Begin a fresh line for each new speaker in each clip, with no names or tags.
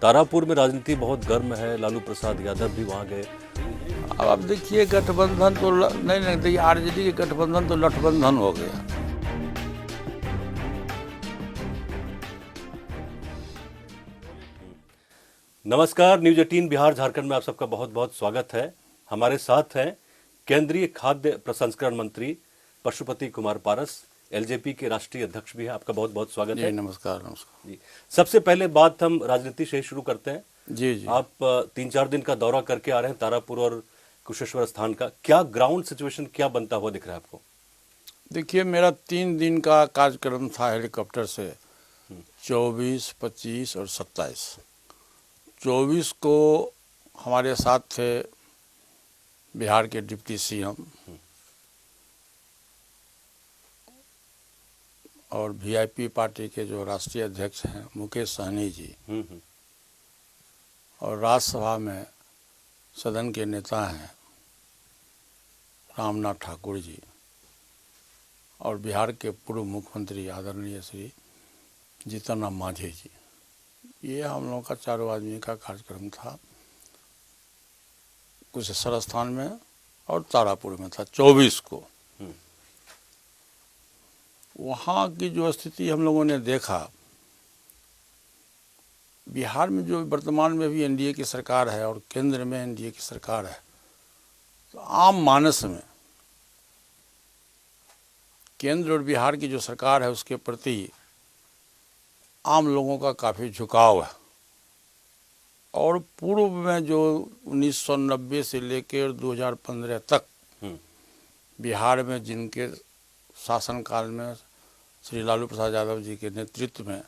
तारापुर में राजनीति बहुत गर्म है, लालू प्रसाद यादव भी वहां गए।
अब आप देखिए गठबंधन तो नहीं देखिए आरजेडी के गठबंधन तो लठबंधन हो गया।
नमस्कार, न्यूज 18 बिहार झारखंड में आप सबका बहुत बहुत स्वागत है। हमारे साथ हैं केंद्रीय खाद्य प्रसंस्करण मंत्री पशुपति कुमार पारस, एलजेपी के राष्ट्रीय अध्यक्ष भी हैं। आपका बहुत बहुत स्वागत है।
नमस्कार। नमस्कार
जी। सबसे पहले बात हम राजनीति से शुरू करते हैं।
जी।
आप 3-4 दिन का दौरा करके आ रहे हैं तारापुर और कुशेश्वर स्थान का। क्या ग्राउंड सिचुएशन क्या बनता हुआ दिख रहा है आपको?
देखिए मेरा 3 दिन का कार्यक्रम था हेलीकॉप्टर से, 24, 25 और 27। 24 को हमारे साथ थे बिहार के डिप्टी सीएम और वीआईपी पार्टी के जो राष्ट्रीय अध्यक्ष हैं मुकेश सहनी जी, और राज्यसभा में सदन के नेता हैं रामनाथ ठाकुर जी, और बिहार के पूर्व मुख्यमंत्री आदरणीय श्री जीतन राम मांझी जी। ये हम लोगों का 4 आदमी का कार्यक्रम था। कुशेश्वर स्थान में और तारापुर में था 24 को। वहाँ की जो स्थिति हम लोगों ने देखा, बिहार में जो वर्तमान में भी एनडीए की सरकार है और केंद्र में एनडीए की सरकार है, तो आम मानस में केंद्र और बिहार की जो सरकार है उसके प्रति आम लोगों का काफ़ी झुकाव है। और पूर्व में जो 1990 से लेकर 2015 तक बिहार में जिनके शासनकाल में श्री लालू प्रसाद यादव जी के नेतृत्व में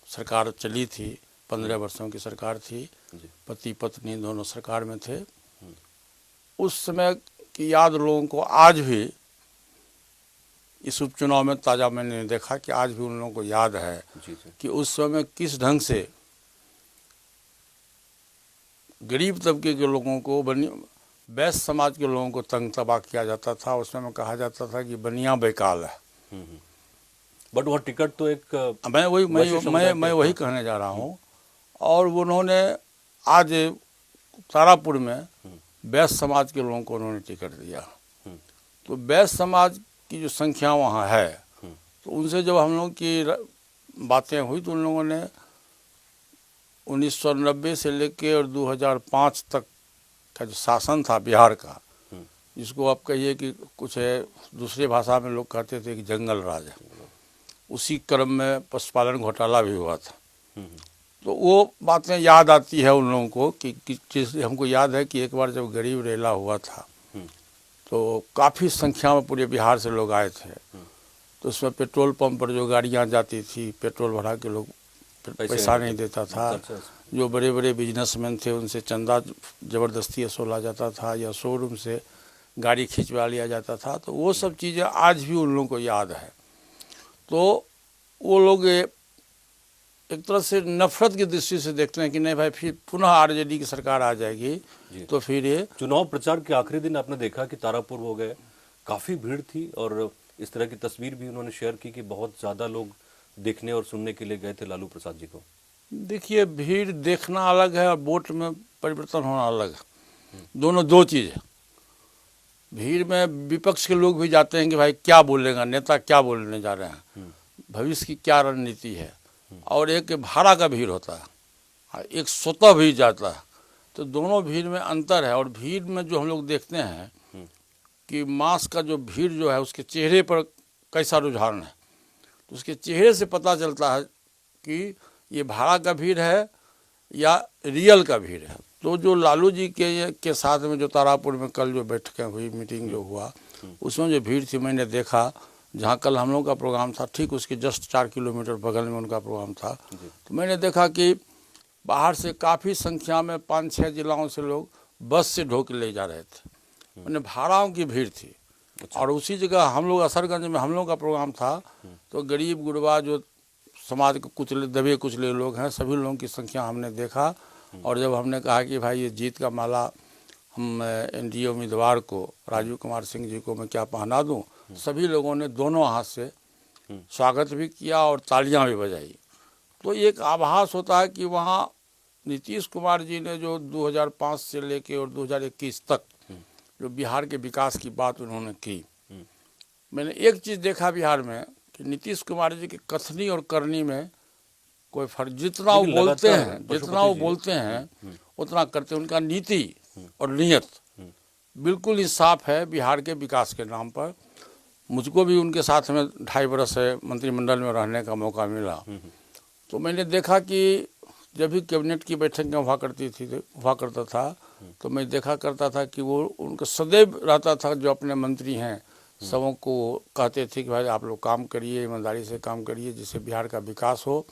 सरकार चली थी, 15 वर्षों की सरकार थी, पति पत्नी दोनों सरकार में थे। उस समय की याद लोगों को आज भी इस उपचुनाव में ताज़ा मैंने देखा कि आज भी उन लोगों को याद है कि उस समय किस ढंग से गरीब तबके के लोगों को वैश्य समाज के लोगों को तंग तबाह किया जाता था। उस समय कहा जाता था कि बनिया बेकाल है।
बट वह टिकट तो एक
मैं वही कहने जा रहा हूँ। और उन्होंने आज तारापुर में वैश्य समाज के लोगों को उन्होंने टिकट दिया। तो वैश्य समाज की जो संख्या वहाँ है, तो उनसे जब हम लोग की बातें हुई तो उन लोगों ने 1990 से लेकर और 2005 तक का जो शासन था बिहार का, जिसको आप कहिए कि कुछ है, दूसरे भाषा में लोग कहते थे कि जंगल राज है, उसी क्रम में पशुपालन घोटाला भी हुआ था। तो वो बातें याद आती है उन लोगों को कि हमको याद है कि एक बार जब गरीब रेला हुआ था तो काफ़ी संख्या में पूरे बिहार से लोग आए थे। तो उसमें पेट्रोल पंप पर जो गाड़ियाँ जाती थी, पेट्रोल भरा के लोग पैसा नहीं देता था। जो बड़े बड़े बिजनेसमैन थे उनसे चंदा ज़बरदस्ती वसूला जाता था या शोरूम से गाड़ी खिंचवा लिया जाता था। तो वो सब चीज़ें आज भी उन लोगों को याद है। तो वो लोग एक तरह से नफरत की दृष्टि से देखते हैं कि नहीं भाई, फिर पुनः आरजेडी की सरकार आ जाएगी तो फिर ये
चुनाव प्रचार के आखिरी दिन आपने देखा कि तारापुर हो गए, काफ़ी भीड़ थी और इस तरह की तस्वीर भी उन्होंने शेयर की कि बहुत ज़्यादा लोग देखने और सुनने के लिए गए थे लालू प्रसाद जी को।
देखिए, भीड़ देखना अलग है और वोट में परिवर्तन होना अलग है। दोनों दो चीज़ है। भीड़ में विपक्ष के लोग भी जाते हैं कि भाई क्या बोलेगा नेता, क्या बोलने जा रहे हैं, भविष्य की क्या रणनीति है। और एक भाड़ा का भीड़ होता है, एक स्वतः भी जाता है। तो दोनों भीड़ में अंतर है। और भीड़ में जो हम लोग देखते हैं कि मास का जो भीड़ जो है उसके चेहरे पर कैसा रुझान है, तो उसके चेहरे से पता चलता है कि ये भाड़ा का भीड़ है या रियल का भीड़ है। तो जो लालू जी के साथ में जो तारापुर में कल जो बैठकें हुई, मीटिंग जो हुआ, उसमें जो भीड़ थी मैंने देखा, जहाँ कल हम लोग का प्रोग्राम था ठीक उसके जस्ट 4 किलोमीटर बगल में उनका प्रोग्राम था। तो मैंने देखा कि बाहर से काफ़ी संख्या में 5-6 जिलों से लोग बस से ढो के ले जा रहे थे। मैंने भाड़ाओं की भीड़ थी। और उसी जगह हम लोग असरगंज में हम लोग का प्रोग्राम था, तो गरीब गुरबा जो समाज के कुचले दबे कुचले लोग हैं, सभी लोगों की संख्या हमने देखा। और जब हमने कहा कि भाई ये जीत का माला हम एनडीए उम्मीदवार को राजीव कुमार सिंह जी को मैं क्या पहना दूं, सभी लोगों ने दोनों हाथ से स्वागत भी किया और तालियां भी बजाई। तो एक आभास होता है कि वहाँ नीतीश कुमार जी ने जो 2005 से लेके और 2021 तक जो बिहार के विकास की बात उन्होंने की, मैंने एक चीज़ देखा बिहार में कि नीतीश कुमार जी की कथनी और करनी में कोई फर्क, जितना वो
लेकिन
बोलते
लगातार
हैं
पशुपति
उतना करते हैं। उनका नीति और नियत बिल्कुल ही साफ है बिहार के विकास के नाम पर। मुझको भी उनके साथ में 2.5 बरस है मंत्रिमंडल में रहने का मौका मिला, तो मैंने देखा कि जब भी कैबिनेट की बैठक में हुआ करता था, तो मैं देखा करता था कि वो उनका सदैव रहता था, जो अपने मंत्री हैं सबों को कहते थे कि भाई आप लोग काम करिए, ईमानदारी से काम करिए, जिससे बिहार का विकास हो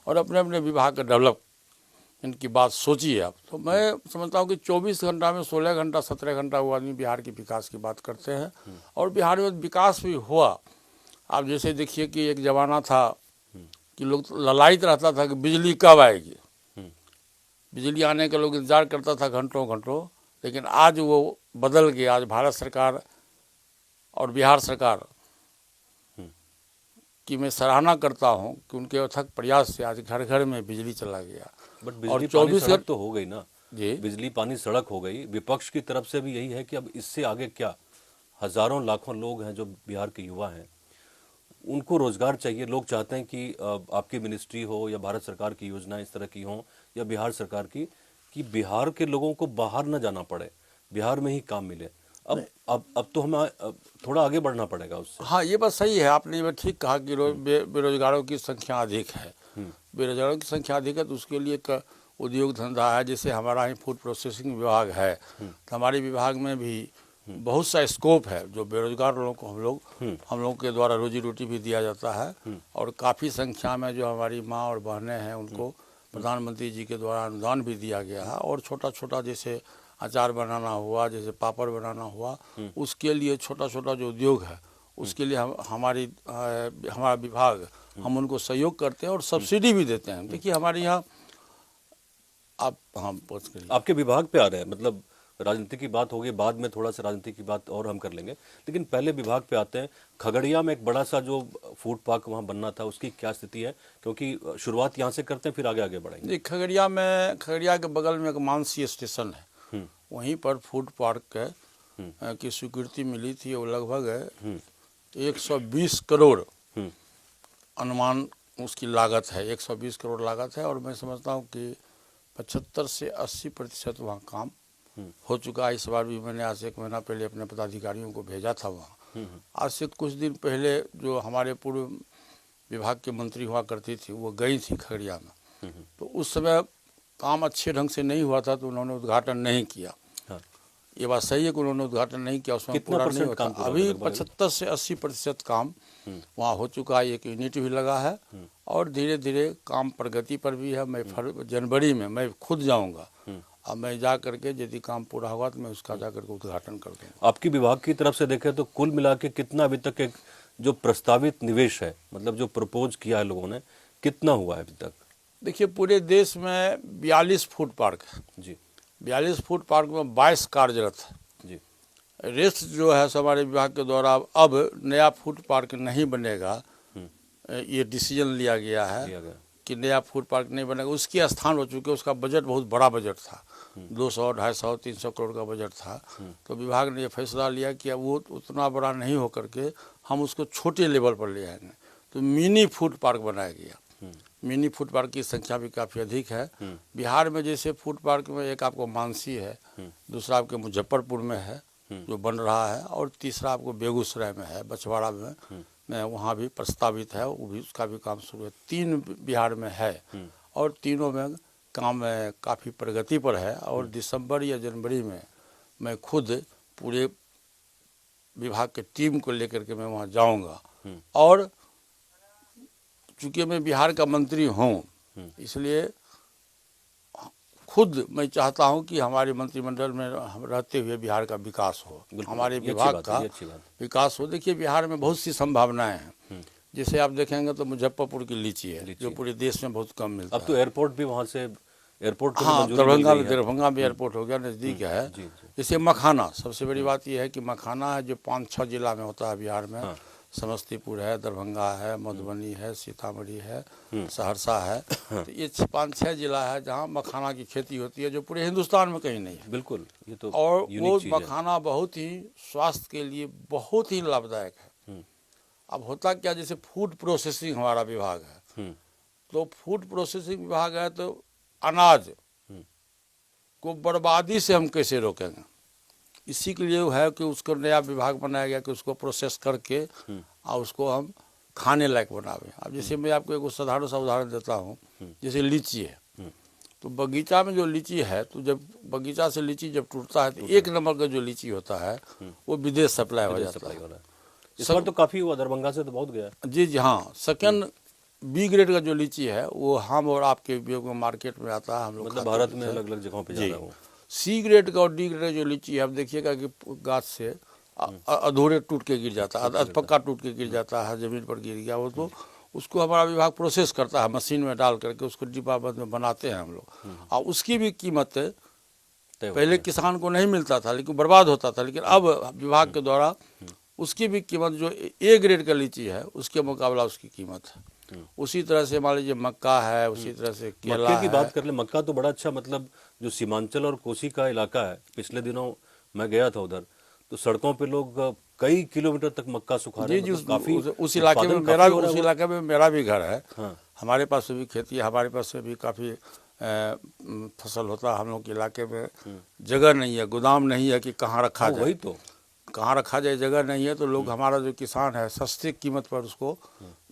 और अपने अपने विभाग का डेवलप, इनकी बात सोचिए आप। तो मैं समझता हूँ कि 24 घंटा में 16 घंटा 17 घंटा वो आदमी बिहार के विकास की बात करते हैं, और बिहार में विकास भी हुआ। आप जैसे देखिए कि एक ज़माना था कि लोग ललायित रहता था कि बिजली कब आएगी, बिजली आने का लोग इंतजार करता था घंटों घंटों, लेकिन आज वो बदल गया। आज भारत सरकार और बिहार सरकार की मैं सराहना करता हूं कि उनके अथक प्रयास से आज घर घर में बिजली चला गया।
बट
और
बिजली पानी
24
सड़क तो हो गई ना
जी,
बिजली पानी सड़क हो गई। विपक्ष की तरफ से भी यही है कि अब इससे आगे क्या, हजारों लाखों लोग हैं जो बिहार के युवा हैं, उनको रोजगार चाहिए। लोग चाहते हैं कि आपकी मिनिस्ट्री हो या भारत सरकार की योजना इस तरह की हो या बिहार सरकार की, कि बिहार के लोगों को बाहर न जाना पड़े, बिहार में ही काम मिले। अब तो हमें थोड़ा आगे बढ़ना पड़ेगा उससे।
हाँ, ये बात सही है, आपने ये ठीक कहा कि बेरोजगारों की संख्या अधिक है। बेरोजगारों की संख्या अधिक है तो उसके लिए एक उद्योग धंधा है। जैसे हमारा ही फूड प्रोसेसिंग विभाग है, तो हमारे विभाग में भी बहुत सा स्कोप है, जो बेरोजगार लोगों को हम लोग के द्वारा रोजी रोटी भी दिया जाता है। और काफ़ी संख्या में जो हमारी माँ और बहनें हैं उनको प्रधानमंत्री जी के द्वारा अनुदान भी दिया गया है। और छोटा छोटा जैसे अचार बनाना हुआ, जैसे पापड़ बनाना हुआ, उसके लिए छोटा छोटा जो उद्योग है उसके लिए हमारा विभाग हम उनको सहयोग करते हैं और सब्सिडी भी देते हैं। देखिए हमारे यहाँ आप हम पहुँच करिए,
आपके विभाग पे आ रहे हैं, मतलब राजनीति की बात होगी, बाद में थोड़ा सा राजनीति की बात और हम कर लेंगे, लेकिन पहले विभाग पे आते हैं। खगड़िया में एक बड़ा सा जो फूड पार्क वहाँ बनना था, उसकी क्या स्थिति है? क्योंकि शुरुआत यहाँ से करते हैं, फिर आगे आगे बढ़ेंगे।
जी, खगड़िया के बगल में एक मानसी स्टेशन है, वहीं पर फूड पार्क की स्वीकृति मिली थी। वो लगभग 120 करोड़ अनुमान उसकी लागत है, 120 करोड़ लागत है। और मैं समझता हूँ कि 75 से 80% वहाँ काम हो चुका है। इस बार भी मैंने आज से 1 महीना पहले अपने पदाधिकारियों को भेजा था वहाँ। आज से कुछ दिन पहले जो हमारे पूर्व विभाग के मंत्री हुआ करती थी, वो गई थी खगड़िया में, तो उस समय काम अच्छे ढंग से नहीं हुआ था, तो उन्होंने उद्घाटन नहीं किया। ये बात सही है कि उन्होंने उद्घाटन नहीं किया, उसमें पूरा नहीं होता। अभी 75 से 80% काम वहाँ हो चुका है। एक यूनिट भी लगा है और धीरे धीरे काम प्रगति पर भी है। मैं जनवरी में मैं खुद जाऊँगा, अब मैं जा करके यदि काम पूरा होगा तो मैं उसका जा करके उद्घाटन कर दूँगा।
आपकी विभाग की तरफ से देखें तो कुल मिला के कितना अभी तक एक जो प्रस्तावित निवेश है, मतलब जो प्रपोज किया है लोगों ने, कितना हुआ है अभी तक?
देखिए पूरे देश में 42 फूड पार्क है
जी,
42 फूड पार्क में 22 कार्यरत है
जी।
रेस्ट जो है हमारे विभाग के द्वारा अब नया फूड पार्क नहीं बनेगा। ये डिसीजन लिया गया है कि नया फूड पार्क नहीं बनेगा, उसकी स्थान हो चुके। उसका बजट बहुत बड़ा बजट था, 200, 250, 300 करोड़ का बजट था। तो विभाग ने ये फैसला लिया कि अब वो उतना बड़ा नहीं हो करके हम उसको छोटे लेवल पर ले आएंगे, तो मिनी फूड पार्क बनाया गया। मिनी फूड पार्क की संख्या भी काफ़ी अधिक है बिहार में। जैसे फूड पार्क में एक आपको मानसी है, दूसरा आपके मुजफ्फरपुर में है जो बन रहा है, और तीसरा आपको बेगूसराय में है, बछवाड़ा में वहाँ भी प्रस्तावित है, वो भी उसका भी काम शुरू है। 3 बिहार में है और तीनों में काम काफ़ी प्रगति पर है। और दिसंबर या जनवरी में मैं खुद पूरे विभाग के टीम को लेकर के मैं वहाँ जाऊँगा। और चूँकि मैं बिहार का मंत्री हूँ, इसलिए खुद मैं चाहता हूं कि हमारे मंत्रिमंडल में हम रहते हुए बिहार का विकास हो, हमारे विभाग का विकास हो। देखिए बिहार में बहुत सी संभावनाएं हैं। जैसे आप देखेंगे तो मुजफ्फरपुर की लीची है जो पूरे देश में बहुत कम मिलता है।
अब तो एयरपोर्ट भी वहाँ से एयरपोर्ट,
हाँ, दरभंगा में एयरपोर्ट हो गया, नज़दीक है। जैसे मखाना, सबसे बड़ी बात यह है कि मखाना है जो 5-6 जिला में होता है बिहार में, समस्तीपुर है, दरभंगा है, मधुबनी है, सीतामढ़ी है, सहरसा है। तो ये 5-6 जिला है जहाँ मखाना की खेती होती है, जो पूरे हिंदुस्तान में कहीं नहीं है।
बिल्कुल, ये तो
और वो
यूनिक चीज है।
मखाना बहुत ही स्वास्थ्य के लिए बहुत ही लाभदायक है। अब होता क्या, जैसे फूड प्रोसेसिंग हमारा विभाग है, तो फूड प्रोसेसिंग विभाग है, तो अनाज को बर्बादी से हम कैसे रोकेंगे, इसी के लिए है कि उसको नया विभाग बनाया गया कि उसको प्रोसेस करके और उसको हम खाने लायक बनावे। अब जैसे मैं आपको एक साधारण सा उदाहरण देता हूँ, जैसे लीची है, तो बगीचा में जो लीची है, तो जब बगीचा से लीची जब टूटता है तो 1 नंबर का जो लीची होता है वो विदेश सप्लाई हो जाता है।
इस बार तो काफी हुआ, दरभंगा से तो बहुत गया।
जी जी हाँ। सेकंड बी ग्रेड का जो लीची है वो हम और आपके उपयोग में मार्केट में आता है, हम लोग
मतलब
खाते
भारत
पीते
में
हैं।
अलग अलग जगहों पे
जी।
ज्यादा हो।
सी ग्रेड का और डी ग्रेड का जो लीची है, आप देखिएगा कि गाछ से अधूरे टूट के गिर जाता है, अधपक्का टूट के गिर जाता है, जमीन पर गिर गया वो, तो उसको हमारा विभाग प्रोसेस करता है, मशीन में डाल करके उसको डिब्बाबंद में बनाते हैं हम लोग। और उसकी भी कीमत पहले किसान को नहीं मिलता था, लेकिन बर्बाद होता था, लेकिन अब विभाग के द्वारा उसकी भी कीमत, जो ए ग्रेड का लीची है उसके मुकाबला उसकी कीमत है। उसी तरह से मान लीजिए मक्का है, उसी तरह से केला
मक्के की
है।
बात कर ले, मक्का तो बड़ा अच्छा, मतलब जो सीमांचल और कोसी का इलाका है, पिछले दिनों मैं गया था उधर, तो सड़कों पे लोग कई किलोमीटर तक मक्का सुखा रहे
जी
हैं।
जी,
मतलब काफी
उस इलाके में
उत्पादन काफी हो रहा
उस
है वो।
इलाके में मेरा भी घर है।
हाँ।
हमारे पास भी खेती है, हमारे पास भी काफ़ी फसल होता है। हम लोग के इलाके में जगह नहीं है, गोदाम नहीं है कि कहाँ रखा जाए,
वही तो,
कहाँ रखा जाए, जगह नहीं है, तो लोग, हमारा जो किसान है, सस्ती कीमत पर उसको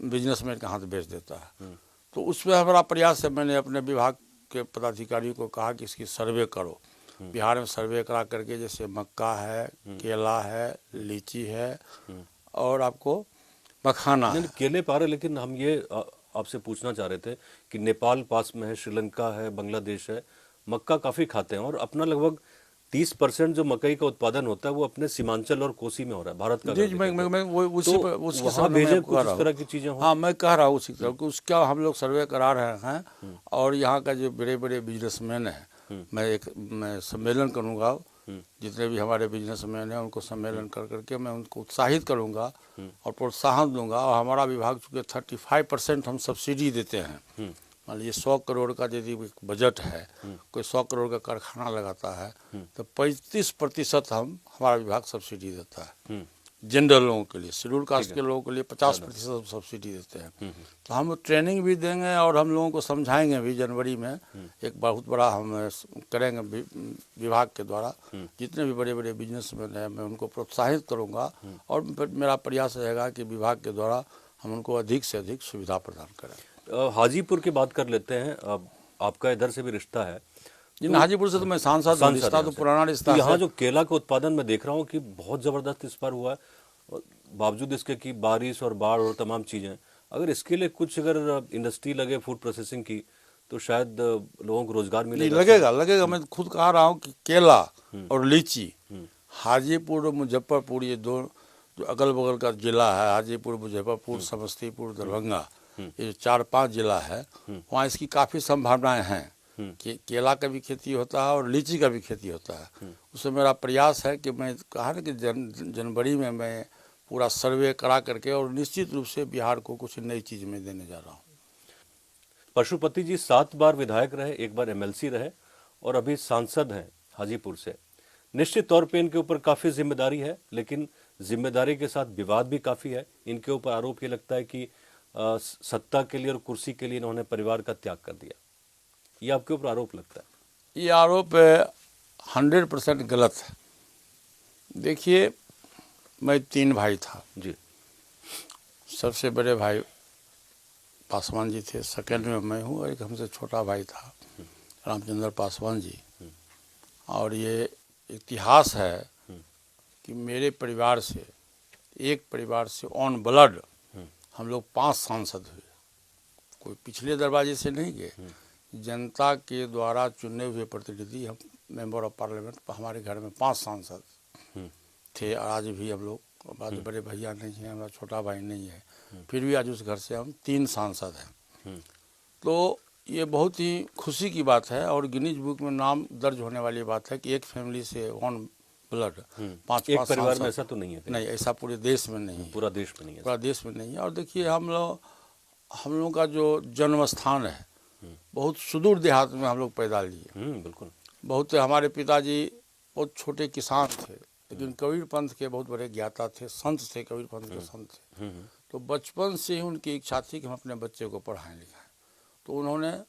बिजनेसमैन के हाथ बेच देता है। तो उसमें हमारा प्रयास है, मैंने अपने विभाग के पदाधिकारियों को कहा कि इसकी सर्वे करो, बिहार में सर्वे करा करके, जैसे मक्का है, केला है, लीची है और आपको मखाना है।
नहीं केले पा रहे, लेकिन हम ये आपसे पूछना चाह रहे थे कि नेपाल पास में है, श्रीलंका है, बांग्लादेश है, मक्का काफी खाते हैं, और अपना लगभग 30% जो मकई का उत्पादन होता है वो अपने सीमांचल और कोसी में हो रहा है, भारत का।
जी जी, मैं वो उसी पर उसके
वहाँ
संबंध में
भेजे
आपको
कुछ
कह
इस
रहा
तरह
हूँ।
की चीजें हो।
हाँ, मैं कह रहा हूँ उसी तरह कि उसका हम लोग सर्वे करा रहे हैं। और यहाँ का जो बड़े बड़े बिजनेसमैन हैं, मैं सम्मेलन करूँगा, जितने भी हमारे बिजनेसमैन हैं उनको सम्मेलन कर करके मैं उनको उत्साहित करूँगा और प्रोत्साहन दूंगा। और हमारा विभाग चूँकि 35% हम सब्सिडी देते हैं। मान लीजिए 100 करोड़ का यदि बजट है, कोई 100 करोड़ का कारखाना लगाता है, तो 35% हमारा विभाग सब्सिडी देता है जनरल लोगों के लिए। शेड्यूल कास्ट के लोगों के लिए 50% सब्सिडी देते हैं। तो हम ट्रेनिंग भी देंगे और हम लोगों को समझाएंगे भी। जनवरी में एक बहुत बड़ा हम करेंगे विभाग के द्वारा, जितने भी बड़े बड़े बिजनेसमैन हैं मैं उनको प्रोत्साहित करूँगा। और मेरा प्रयास रहेगा कि विभाग के द्वारा हम उनको अधिक से अधिक सुविधा प्रदान करें।
हाजीपुर की बात कर लेते हैं, अब आपका इधर से भी रिश्ता है।
जिन हाजीपुर से तो मैं सांसद हूँ, रिश्ता तो पुराना रिश्ता है।
यहाँ जो केला का उत्पादन मैं देख रहा हूँ कि बहुत जबरदस्त इस बार हुआ है, और बावजूद इसके कि बारिश और बाढ़ और तमाम चीजें, अगर इसके लिए कुछ अगर इंडस्ट्री लगे फूड प्रोसेसिंग की, तो शायद लोगों को रोजगार मिलेगा।
लगेगा। मैं खुद कह रहा हूँ कि केला और लीची, हाजीपुर और मुजफ्फरपुर, ये दो जो अगल बगल का जिला है, हाजीपुर, मुजफ्फरपुर, समस्तीपुर, दरभंगा, ये 4-5 जिला है, वहाँ इसकी काफ़ी संभावनाएं हैं कि केला का भी खेती होता है और लीची का भी खेती होता है। उसमें मेरा प्रयास है कि मैं कहा ना कि जनवरी में मैं पूरा सर्वे करा करके और निश्चित रूप से बिहार को कुछ नई चीज़ में देने जा रहा हूँ।
पशुपति जी 7 बार विधायक रहे, 1 बार MLC रहे, और अभी सांसद हैं हाजीपुर से। निश्चित तौर पे इनके ऊपर काफ़ी जिम्मेदारी है, लेकिन जिम्मेदारी के साथ विवाद भी काफ़ी है। इनके ऊपर आरोप ये लगता है कि सत्ता के लिए और कुर्सी के लिए इन्होंने परिवार का त्याग कर दिया। ये आपके ऊपर आरोप लगता है?
ये आरोप 100% गलत है। देखिए, मैं 3 भाई था
जी।
सबसे बड़े भाई पासवान जी थे, सेकंड में मैं हूँ, और एक हमसे छोटा भाई था रामचंद्र पासवान जी। और ये इतिहास है कि मेरे परिवार से, एक परिवार से ऑन ब्लड हम लोग 5 सांसद हुए। कोई पिछले दरवाजे से नहीं गए, जनता के द्वारा चुने हुए प्रतिनिधि, हम मेंबर ऑफ पार्लियामेंट, हमारे घर में 5 सांसद थे। और आज भी हम लोग, आज बड़े भैया नहीं हैं, हमारा छोटा भाई नहीं है, फिर भी आज उस घर से हम 3 सांसद हैं। तो ये बहुत ही खुशी की बात है और गिनीज बुक में नाम दर्ज होने वाली बात है कि एक फैमिली से ऑन ब्लड, पाँच
एक
पाँच
परिवार में
सांसद।
ऐसा तो नहीं है कहीं?
नहीं, ऐसा पूरे देश में नहीं है,
पूरा देश में नहीं है
पूरा देश में नहीं है। और देखिए हम लोग का जो जन्म स्थान है बहुत सुदूर देहात में हम लोग पैदा लिए।
बिल्कुल।
बहुत हमारे पिताजी बहुत छोटे किसान थे, लेकिन कबीर पंथ के बहुत बड़े ज्ञाता थे, संत थे, कबीर पंथ के संत थे। तो बचपन से ही उनकी इच्छा थी कि हम अपने बच्चे को पढ़ाएं लिखाएं। तो उन्होंने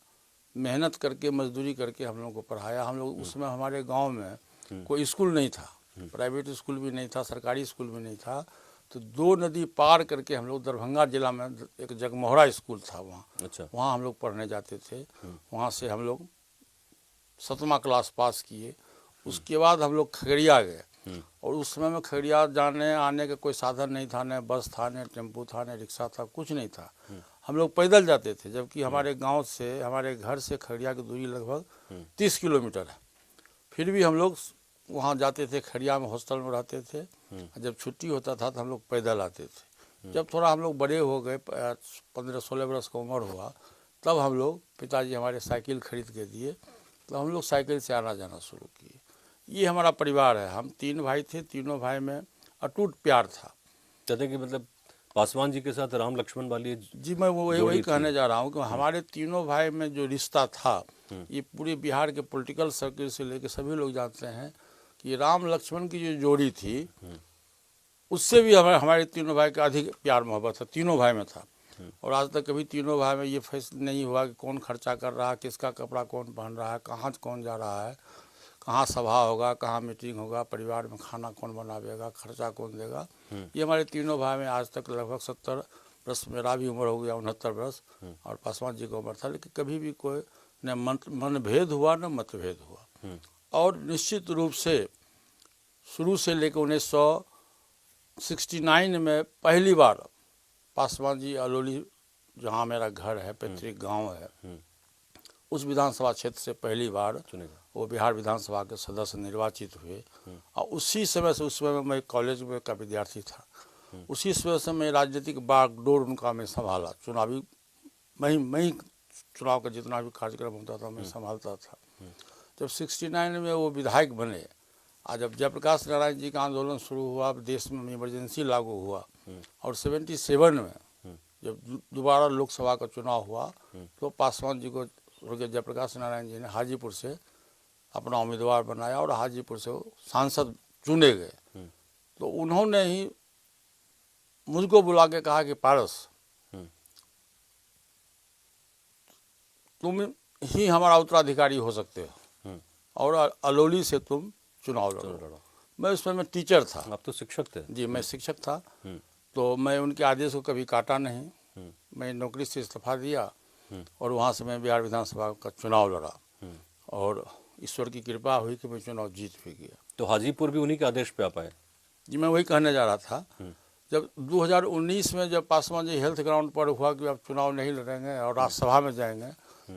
मेहनत करके मजदूरी करके हम लोगों को पढ़ाया। हम लोग उस समय हमारे गांव में कोई स्कूल नहीं था, प्राइवेट स्कूल भी नहीं था, सरकारी स्कूल भी नहीं था। तो 2 नदी पार करके हम लोग दरभंगा जिला में एक जगमोहरा स्कूल था, वहाँ हम लोग पढ़ने जाते थे। वहाँ से हम लोग 7वां क्लास पास किए। उसके बाद हम लोग खगड़िया गए, और उस समय में खगड़िया जाने आने का कोई साधन नहीं था, न बस था, न टेम्पू था, न रिक्शा था, कुछ नहीं था। हम लोग पैदल जाते थे, जबकि हमारे गांव से, हमारे घर से खगड़िया की दूरी लगभग 30 किलोमीटर है। फिर भी हम लोग वहाँ जाते थे, खगड़िया में हॉस्टल में रहते थे। जब छुट्टी होता था तो हम लोग पैदल आते थे। जब थोड़ा हम लोग बड़े हो गए, 15-16 वर्ष का उम्र हुआ, तब हम लोग, पिताजी हमारे साइकिल खरीद के दिए, तो हम लोग साइकिल से आना जाना शुरू किए। ये हमारा परिवार है। हम 3 भाई थे, तीनों भाई में अटूट प्यार था।
कहते कि मतलब पासवान जी के साथ राम लक्ष्मण वाली
जी, मैं वही कहने जा रहा हूँ कि हमारे तीनों भाई में जो रिश्ता था, ये पूरे बिहार के पॉलिटिकल सर्किल से लेकर सभी लोग जानते हैं कि राम लक्ष्मण की जो जोड़ी थी, उससे भी हमारे तीनों भाई का अधिक प्यार मोहब्बत था, तीनों भाई में था। और आज तक कभी तीनों भाई में ये फैसला नहीं हुआ कि कौन खर्चा कर रहा है, किसका कपड़ा कौन पहन रहा है, कहाँ कौन जा रहा है, कहाँ सभा होगा, कहाँ मीटिंग होगा, परिवार में खाना कौन बनावेगा, खर्चा कौन देगा। ये हमारे तीनों भाई में आज तक लगभग 70 वर्ष, मेरा भी उम्र हो गया 69 वर्ष, और पासवान जी का उम्र था, लेकिन कभी भी कोई न मनभेद हुआ न मतभेद हुआ। और निश्चित रूप से शुरू से लेकर 1969 में पहली बार पासवान जी अलोली, जहाँ मेरा घर है, पैतृक गांव है, उस विधानसभा क्षेत्र से पहली बार वो बिहार विधानसभा के सदस्य निर्वाचित हुए। और उसी समय से, उस समय में मैं कॉलेज में का विद्यार्थी था, उसी समय से मैं राजनीतिक बागडोर उनका मैं संभाला। चुनावी मैं ही चुनाव का जितना भी कार्यक्रम होता था मैं संभालता था। जब 69 में वो विधायक बने, आज जब जयप्रकाश नारायण जी का आंदोलन शुरू हुआ, देश में इमरजेंसी लागू हुआ, और 77 में जब दोबारा लोकसभा का चुनाव हुआ, तो पासवान जी को जयप्रकाश नारायण जी ने हाजीपुर से अपना उम्मीदवार बनाया, और हाजीपुर से वो सांसद चुने गए। तो उन्होंने ही मुझको बुला के कहा कि पारस, तुम ही हमारा उत्तराधिकारी हो सकते हो, और अलोली से तुम चुनाव लड़ो। मैं उस समय टीचर था।
आप तो शिक्षक थे?
जी, मैं शिक्षक था। तो मैं उनके आदेश को कभी काटा नहीं। मैं नौकरी से इस्तीफा दिया, और वहाँ से मैं बिहार विधानसभा का चुनाव लड़ा, और ईश्वर की कृपा हुई कि मैं चुनाव जीत भी गया।
तो हाजीपुर भी उन्हीं के आदेश पे आप आए?
जी, मैं वही कहने जा रहा था। जब 2019 में जब पासवान जी हेल्थ ग्राउंड पर हुआ कि आप चुनाव नहीं लड़ेंगे और राज्यसभा में जाएंगे,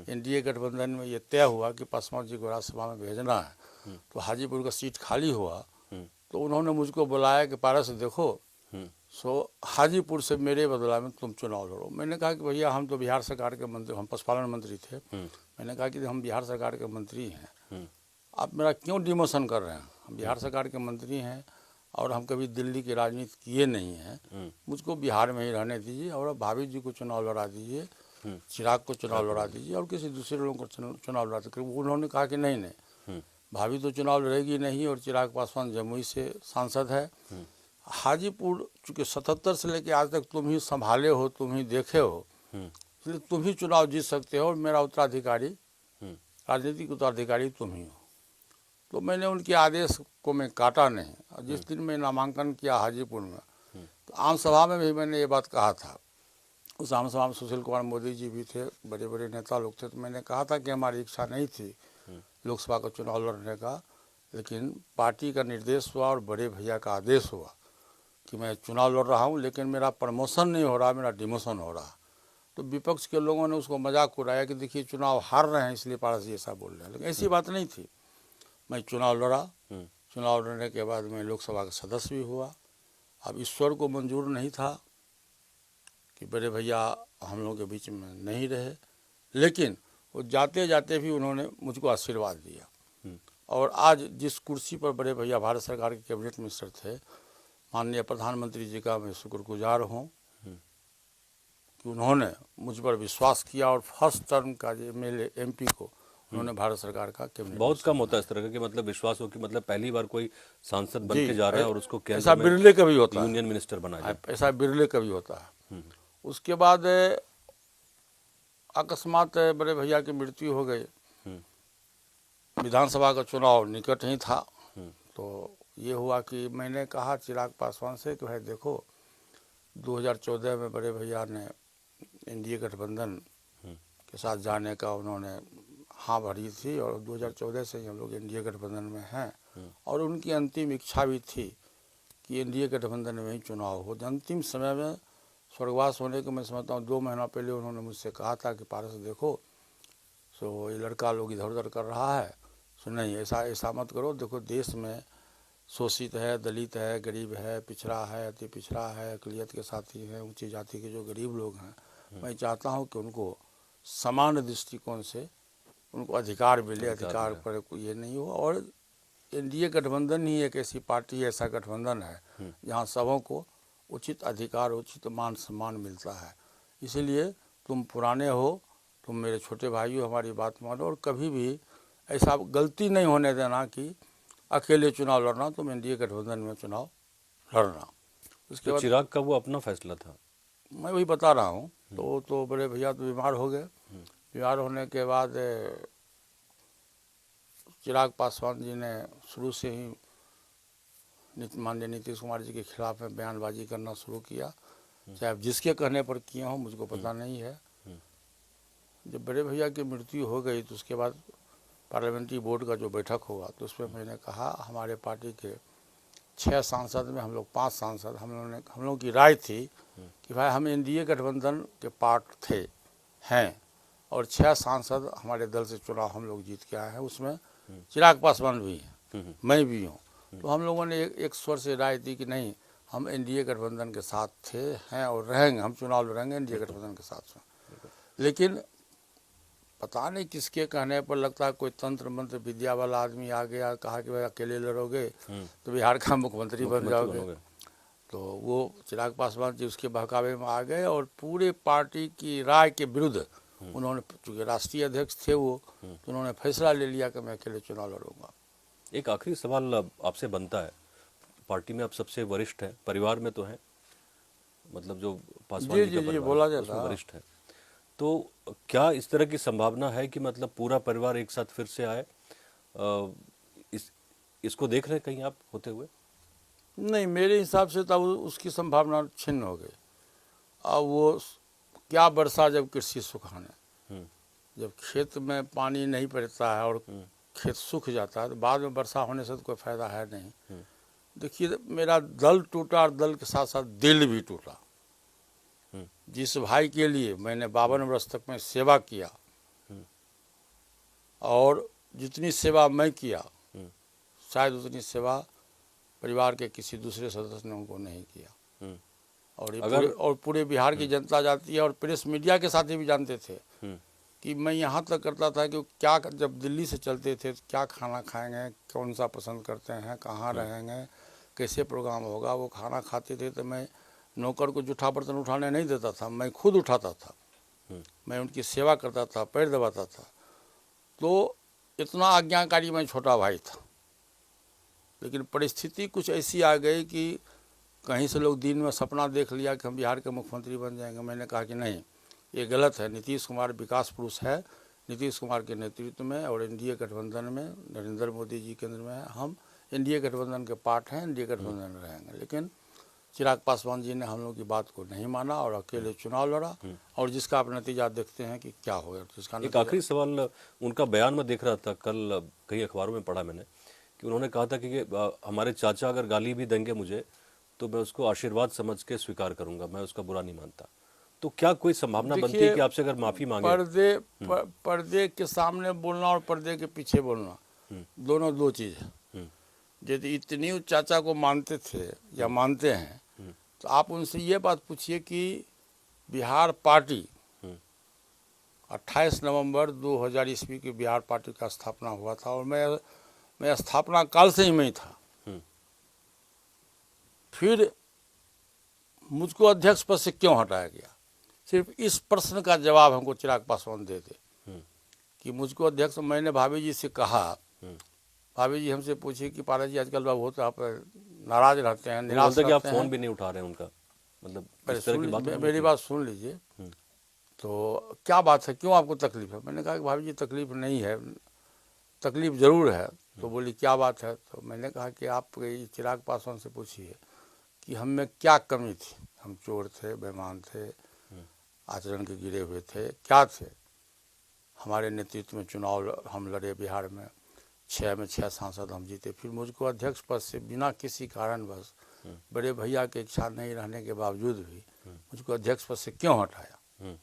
एनडीए गठबंधन में ये तय हुआ कि पासवान जी को राज्यसभा में भेजना है, तो हाजीपुर का सीट खाली हुआ। तो उन्होंने मुझको बुलाया कि पारस देखो, सो हाजीपुर से मेरे बदला में तुम चुनाव लड़ो। मैंने कहा कि भैया हम तो बिहार सरकार के मंत्री, हम पशुपालन मंत्री थे। मैंने कहा कि हम बिहार सरकार के मंत्री हैं, आप मेरा क्यों डिमोशन कर रहे हैं? हम बिहार सरकार के मंत्री हैं, और हम कभी दिल्ली की राजनीति किए नहीं हैं। मुझको बिहार में ही रहने दीजिए, और भाभी जी को चुनाव लड़ा दीजिए, चिराग को चुनाव लड़ा दीजिए, और किसी दूसरे लोगों को चुनाव लड़ा दीजिए। उन्होंने कहा कि नहीं, भाभी तो चुनाव लड़ेगी नहीं, और चिराग पासवान जमुई से सांसद है। हाजीपुर चूँकि 77 से लेकर आज तक तुम ही संभाले हो, तुम ही देखे हो, इसलिए तुम ही चुनाव जीत सकते हो, और मेरा उत्तराधिकारी, राजनीतिक उत्तराधिकारी तुम ही हो। तो मैंने उनके आदेश को मैं काटा नहीं। और जिस दिन मैं नामांकन किया हाजीपुर में, तो आम सभा में भी मैंने ये बात कहा था। उस आम सभा में सुशील कुमार मोदी जी भी थे, बड़े बड़े नेता लोग थे। तो मैंने कहा था कि हमारी इच्छा नहीं थी लोकसभा का चुनाव लड़ने का, लेकिन पार्टी का निर्देश हुआ और बड़े भैया का आदेश हुआ कि मैं चुनाव लड़ रहा हूँ, लेकिन मेरा प्रमोशन नहीं हो रहा, मेरा डिमोशन हो रहा। तो विपक्ष के लोगों ने उसको मजाक उड़ाया कि देखिए चुनाव हार रहे हैं इसलिए पारस जी ऐसा बोल रहे हैं, लेकिन ऐसी बात नहीं थी। मैं चुनाव लड़ा, चुनाव लड़ने के बाद मैं लोकसभा का सदस्य भी हुआ। अब ईश्वर को मंजूर नहीं था कि बड़े भैया हम लोगों के बीच में नहीं रहे, लेकिन वो जाते जाते भी उन्होंने मुझको आशीर्वाद दिया। और आज जिस कुर्सी पर बड़े भैया भारत सरकार के कैबिनेट मिनिस्टर थे, माननीय प्रधानमंत्री जी का मैं शुक्रगुजार हूँ कि उन्होंने मुझ पर विश्वास किया और फर्स्ट टर्म का जो MLA MP को उन्होंने भारत सरकार का कैबिनेट
बहुत कम होता है इस तरह का कि मतलब विश्वास हो कि मतलब पहली बार कोई सांसद बन के जा रहा है और उसको केंद्र
ऐसा
में
बिरले कभी होता है,
यूनियन मिनिस्टर बनाया जाए।
ऐसा बिरले कभी होता है। उसके बाद अकस्मात बड़े भैया की मृत्यु हो गई। विधानसभा का चुनाव निकट ही था, तो ये हुआ कि मैंने कहा चिराग पासवान से कि भाई देखो 2014 में बड़े भैया ने NDA गठबंधन के साथ जाने का उन्होंने हाँ भरी थी और 2014 से ही हम लोग NDA गठबंधन में हैं और उनकी अंतिम इच्छा भी थी कि NDA गठबंधन में ही चुनाव हो। अंतिम समय में स्वर्गवास होने के मैं समझता हूँ 2 महीना पहले उन्होंने मुझसे कहा था कि पारस देखो सो ये लड़का लोग इधर उधर कर रहा है, सो नहीं ऐसा मत करो, देखो देश में शोषित है, दलित है, गरीब है, पिछड़ा है, अति पिछड़ा है, अकलियत के साथी हैं, ऊंची जाति के जो गरीब लोग हैं, मैं चाहता हूं कि उनको समान दृष्टिकोण से उनको अधिकार मिले, अधिकार पर कोई ये नहीं हो। और NDA गठबंधन ही एक ऐसी पार्टी, ऐसा गठबंधन है जहां सबों को उचित अधिकार, उचित मान सम्मान मिलता है। इसीलिए तुम पुराने हो, तुम मेरे छोटे भाई हो, हमारी बात मानो और कभी भी ऐसा गलती नहीं होने देना कि अकेले चुनाव लड़ना, तुम NDA गठबंधन में चुनाव लड़ना। उसके बाद
चिराग का वो अपना फैसला था,
मैं वही बता रहा हूँ। तो बड़े भैया तो बीमार हो गए। बीमार होने के बाद चिराग पासवान जी ने शुरू से ही माननीय नीतीश कुमार जी के खिलाफ में बयानबाजी करना शुरू किया, चाहे जिसके कहने पर किए हों मुझको पता नहीं है। जब बड़े भैया की मृत्यु हो गई तो उसके बाद पार्लियामेंट्री बोर्ड का जो बैठक हुआ तो उसमें मैंने कहा हमारे पार्टी के 6 सांसद में हम लोग 5 सांसद हम लोगों की राय थी कि भाई हम NDA गठबंधन के पार्ट थे हैं और 6 सांसद हमारे दल से चुनाव हम लोग जीत के आए हैं, उसमें चिराग पासवान भी हैं, मैं भी हूँ। तो हम लोगों ने एक स्वर से राय दी कि नहीं, हम NDA गठबंधन के साथ थे, हैं और रहेंगे, हम चुनाव लड़ेंगे NDA गठबंधन के साथ। लेकिन पता नहीं किसके कहने पर लगता है कोई तंत्र मंत्र विद्या वाला आदमी आ गया, कहा कि भाई अकेले लड़ोगे तो बिहार का मुख्यमंत्री बन जाओगे। तो वो चिराग पासवान जी उसके बहकावे में आ गए और पूरे पार्टी की राय के विरुद्ध उन्होंने, चूँकि राष्ट्रीय अध्यक्ष थे वो, तो उन्होंने फैसला ले लिया कि मैं अकेले चुनाव लड़ूंगा।
एक आखिरी सवाल आपसे बनता है, पार्टी में आप सबसे वरिष्ठ हैं, परिवार में तो हैं, मतलब जो पासवान जी का परिवार
बोला
है, उसमें वरिष्ठ है, तो क्या इस तरह की संभावना है कि मतलब पूरा परिवार एक साथ फिर से आए? इसको देख रहे हैं कहीं आप होते हुए?
नहीं, मेरे हिसाब से तब उसकी संभावना छिन्न हो गई। अब वो क्या वर्षा जब कृषि सुखाने, जब खेत में पानी नहीं पड़ता है और खेत सूख जाता है तो बाद में वर्षा होने से तो कोई फायदा है नहीं। देखिए मेरा दल टूटा और दल के साथ साथ दिल भी टूटा। जिस भाई के लिए मैंने 52 वर्ष तक में सेवा किया और जितनी सेवा मैं किया शायद उतनी सेवा परिवार के किसी दूसरे सदस्य ने उनको नहीं किया। और पूरे बिहार की जनता जानती है और प्रेस मीडिया के साथी भी जानते थे कि मैं यहाँ तक करता था कि क्या, जब दिल्ली से चलते थे तो क्या खाना खाएंगे, कौन सा पसंद करते हैं, कहाँ रहेंगे, कैसे प्रोग्राम होगा। वो खाना खाते थे तो मैं नौकर को जूठा बर्तन उठाने नहीं देता था, मैं खुद उठाता था, मैं उनकी सेवा करता था, पैर दबाता था। तो इतना आज्ञाकारी मैं छोटा भाई था, लेकिन परिस्थिति कुछ ऐसी आ गई कि कहीं से लोग दिन में सपना देख लिया कि हम बिहार के मुख्यमंत्री बन जाएंगे। मैंने कहा कि नहीं, ये गलत है। नीतीश कुमार विकास पुरुष है, नीतीश कुमार के नेतृत्व में और NDA गठबंधन में नरेंद्र मोदी जी केंद्र में है, हम NDA गठबंधन के पार्ट हैं, NDA गठबंधन में रहेंगे। लेकिन चिराग पासवान जी ने हम लोग की बात को नहीं माना और अकेले चुनाव लड़ा और जिसका आप नतीजा देखते हैं कि क्या हो गया।
एक आखिरी सवाल, उनका बयान में देख रहा था कल, कई अखबारों में पढ़ा मैंने कि उन्होंने कहा था कि हमारे चाचा अगर गाली भी देंगे मुझे तो मैं उसको आशीर्वाद समझ के स्वीकार करूंगा, मैं उसका बुरा नहीं मानता। तो क्या कोई संभावना बनती है कि आपसे अगर माफी मांगे?
पर्दे के सामने बोलना और पर्दे के पीछे बोलना दोनों दो चीज है। यदि इतनी चाचा को मानते थे या मानते हैं तो आप उनसे ये बात पूछिए कि बिहार पार्टी 28 नवंबर 2000 ईस्वी की बिहार पार्टी का स्थापना हुआ था और मैं मैं स्थापना काल से ही मैं ही था। फिर मुझको अध्यक्ष पद से क्यों हटाया गया, सिर्फ इस प्रश्न का जवाब हमको चिराग पासवान दे दे कि मुझको अध्यक्ष, मैंने भाभी जी से कहा, भाभी जी हमसे पूछी कि पारस जी आजकल बहुत आप नाराज रहते हैं, निराश
बोलते कि आप
रहते हैं।
फोन भी नहीं उठा रहे हैं उनका, मतलब
पहले
इस तरह की बात
मेरी बात सुन लीजिए। तो क्या बात है, क्यों आपको तकलीफ है? मैंने कहा कि भाभी जी तकलीफ नहीं है, तकलीफ ज़रूर है। तो बोली क्या बात है? तो मैंने कहा कि आप चिराग पासवान से पूछिए कि हम में क्या कमी थी, हम चोर थे, बेईमान थे, आचरण के गिरे हुए थे, क्या थे? हमारे नेतृत्व में चुनाव हम लड़े बिहार में, 6 में 6 सांसद हम जीते। फिर मुझको अध्यक्ष पद से बिना किसी कारणवश, बड़े भैया की इच्छा नहीं रहने के बावजूद भी मुझको अध्यक्ष पद से क्यों हटाया?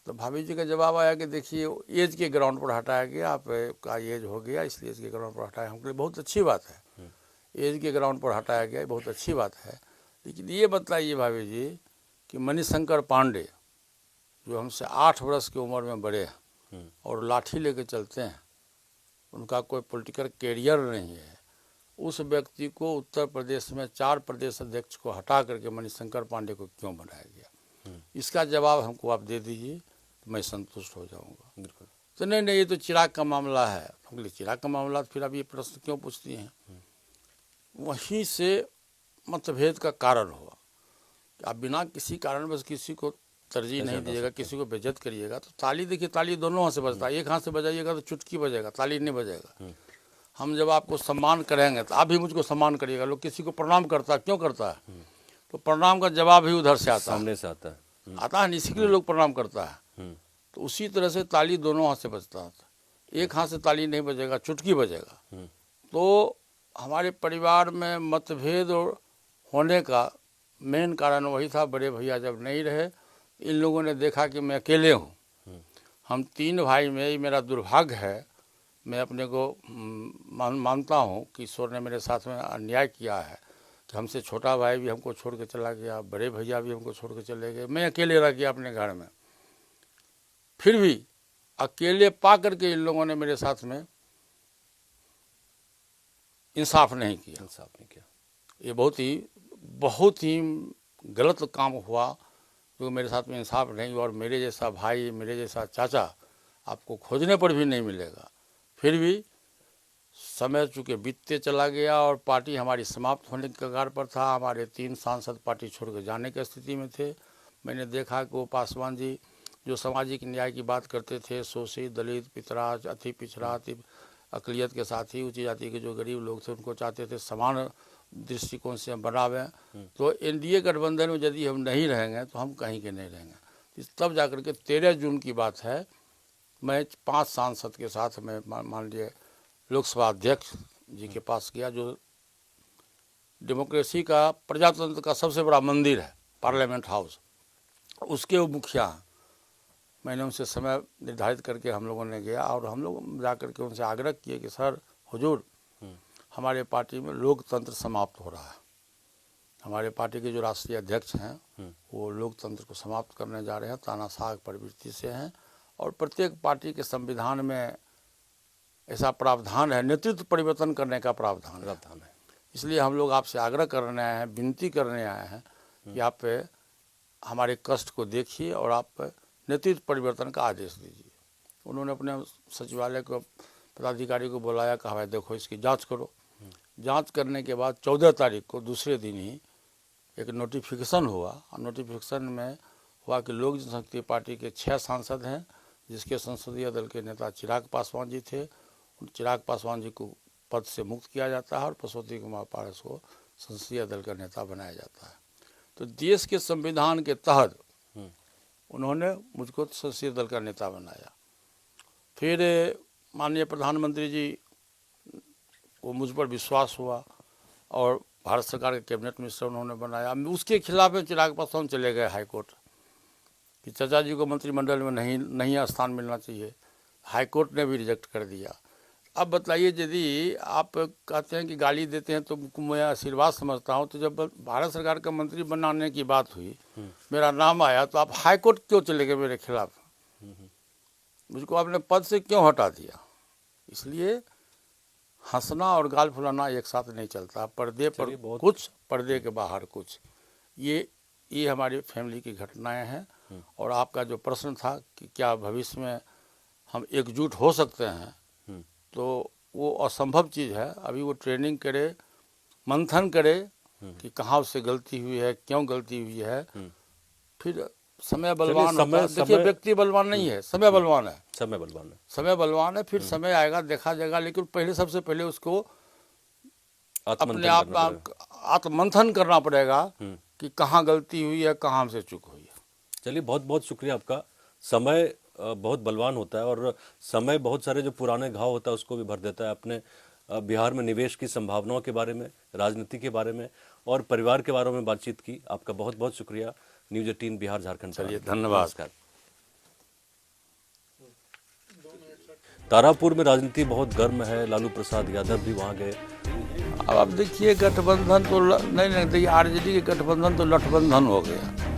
तो भाभी जी का जवाब आया कि देखिए एज के ग्राउंड पर हटाया गया, आपका एज हो गया इसलिए एज के ग्राउंड पर हटाया। हमको बहुत अच्छी बात है, एज के ग्राउंड पर हटाया गया, बहुत अच्छी बात है। लेकिन ये बताइए भाभी जी कि मणिशंकर पांडे जो हमसे 8 वर्ष की उम्र में बड़े हैं और लाठी लेके चलते हैं, उनका कोई पॉलिटिकल कैरियर नहीं है, उस व्यक्ति को उत्तर प्रदेश में 4 प्रदेश अध्यक्ष को हटा करके मणिशंकर पांडे को क्यों बनाया गया? इसका जवाब हमको आप दे दीजिए तो मैं संतुष्ट हो जाऊंगा।
बिल्कुल।
तो नहीं ये तो चिराग का मामला है। हम बोले चिराग का मामला, तो फिर आप ये प्रश्न क्यों पूछती हैं? वहीं से मतभेद का कारण हुआ कि आप बिना किसी कारणवश किसी को तरजीह नहीं दीजिएगा, किसी को बेइज्जत करिएगा। तो ताली देखिए, ताली दोनों हाथ से बजता है, एक हाथ से बजाइएगा तो चुटकी बजेगा, ताली नहीं बजेगा। हम जब आपको सम्मान करेंगे तो आप भी मुझको सम्मान करिएगा। लोग किसी को प्रणाम करता है, क्यों करता है? तो प्रणाम का जवाब ही उधर से आता है,
सामने से आता है।
आता है, इसी के लिए लोग प्रणाम करता है। तो उसी तरह से ताली दोनों हाथ से बजता है, एक हाथ से ताली नहीं बजेगा, चुटकी बजेगा। तो हमारे परिवार में मतभेद होने का मेन कारण वही था, बड़े भैया जब नहीं रहे, इन लोगों ने देखा कि मैं अकेले हूँ। हम 3 भाई में, ये मेरा दुर्भाग्य है, मैं अपने को मानता हूँ कि ईश्वर ने मेरे साथ में अन्याय किया है कि हमसे छोटा भाई भी हमको छोड़ के चला गया, बड़े भैया भी हमको छोड़ के चले गए, मैं अकेले रह गया अपने घर में। फिर भी अकेले पा करके इन लोगों ने मेरे साथ में इंसाफ नहीं किया। ये बहुत ही गलत काम हुआ, क्योंकि मेरे साथ में इंसाफ नहीं हुआ। और मेरे जैसा भाई, मेरे जैसा चाचा आपको खोजने पर भी नहीं मिलेगा। फिर भी समय चूँकि बीतते चला गया और पार्टी हमारी समाप्त होने के कगार पर था, हमारे 3 सांसद पार्टी छोड़ कर जाने की स्थिति में थे। मैंने देखा कि वो पासवान जी जो सामाजिक न्याय की बात करते थे, शोषित, दलित, पिछड़ा, अति पिछड़ा, अति अकलियत के साथ ही उच्च जाति के जो गरीब लोग थे उनको चाहते थे समान दृष्टिकोण से हम बनावें। तो एनडीए गठबंधन में यदि हम नहीं रहेंगे तो हम कहीं के नहीं रहेंगे। तब जाकर के 13 जून की बात है, मैं 5 सांसद के साथ में मान लीजिए लोकसभा अध्यक्ष जी के पास गया, जो डेमोक्रेसी का, प्रजातंत्र का सबसे बड़ा मंदिर है, पार्लियामेंट हाउस, उसके वो मुखिया हैं। मैंने उनसे समय निर्धारित करके हम लोगों ने गया और हम लोग जा कर के उनसे आग्रह किए कि सर हुजूर, हमारे पार्टी में लोकतंत्र समाप्त हो रहा है। हमारे पार्टी के जो राष्ट्रीय अध्यक्ष हैं वो लोकतंत्र को समाप्त करने जा रहे हैं, तानाशाह प्रवृत्ति से हैं। और प्रत्येक पार्टी के संविधान में ऐसा प्रावधान है, नेतृत्व परिवर्तन करने का प्रावधान है। इसलिए हम लोग आपसे आग्रह करने आए हैं, विनती करने आए हैं कि आप हमारे कष्ट को देखिए और आप नेतृत्व परिवर्तन का आदेश दीजिए। उन्होंने अपने सचिवालय को पदाधिकारी को बुलाया, कहा भाई देखो इसकी जांच करो। जांच करने के बाद 14 तारीख को दूसरे दिन ही एक नोटिफिकेशन हुआ। और नोटिफिकेशन में हुआ कि लोक जनशक्ति पार्टी के 6 सांसद हैं, जिसके संसदीय दल के नेता चिराग पासवान जी थे। चिराग पासवान जी को पद से मुक्त किया जाता है और पशुपति कुमार पारस को संसदीय दल का नेता बनाया जाता है। तो देश के संविधान के तहत उन्होंने मुझको संसदीय दल का नेता बनाया। फिर माननीय प्रधानमंत्री जी को मुझ पर विश्वास हुआ और भारत सरकार के कैबिनेट मिनिस्टर उन्होंने बनाया। उसके खिलाफ में चिराग पासवान चले गए हाई कोर्ट कि चाचा जी को मंत्रिमंडल में नहीं स्थान मिलना चाहिए। हाई कोर्ट ने भी रिजेक्ट कर दिया। अब बताइए, यदि आप कहते हैं कि गाली देते हैं तो मैं आशीर्वाद समझता हूं, तो जब भारत सरकार का मंत्री बनाने की बात हुई, मेरा नाम आया, तो आप हाई कोर्ट क्यों चले गए मेरे खिलाफ? मुझको आपने पद से क्यों हटा दिया? इसलिए हंसना और गाल फुलाना एक साथ नहीं चलता। पर्दे पर
चलिए, बहुत-
कुछ, पर्दे के बाहर कुछ। ये हमारी फैमिली की घटनाएं हैं। और आपका जो प्रश्न था कि क्या भविष्य में हम एकजुट हो सकते हैं,
हम्म,
तो वो असंभव चीज़ है। अभी वो ट्रेनिंग करे, मंथन करे कि कहाँ उससे गलती हुई है, क्यों गलती हुई है। फिर समय बलवान होता है। देखिए,
समय-
व्यक्ति बलवान नहीं है, समय बलवान है।
समय बलवान है।
समय बलवान है, फिर समय आएगा, देखा जाएगा। लेकिन पहले, सबसे पहले उसको
आत्ममंथन
अपने आप
करना पड़ेगा।
आत्ममंथन करना पड़ेगा कि कहाँ गलती हुई है, कहाँ हमसे चूक हुई है।
चलिए, बहुत बहुत शुक्रिया आपका। समय बहुत बलवान होता है और समय बहुत सारे जो पुराने घाव होता है उसको भी भर देता है। अपने बिहार में निवेश की संभावनाओं के बारे में, राजनीति के बारे में और परिवार के बारे में बातचीत की। आपका बहुत बहुत शुक्रिया न्यूज 18 बिहार झारखंड पर
चलिए,
आने के लिए।
धन्यवाद।
नमस्कार। तारापुर में राजनीति बहुत गर्म है, लालू प्रसाद यादव भी वहां गए।
अब आप देखिए, गठबंधन तो नहीं, देखिए, आरजेडी के गठबंधन तो लठबंधन हो गया।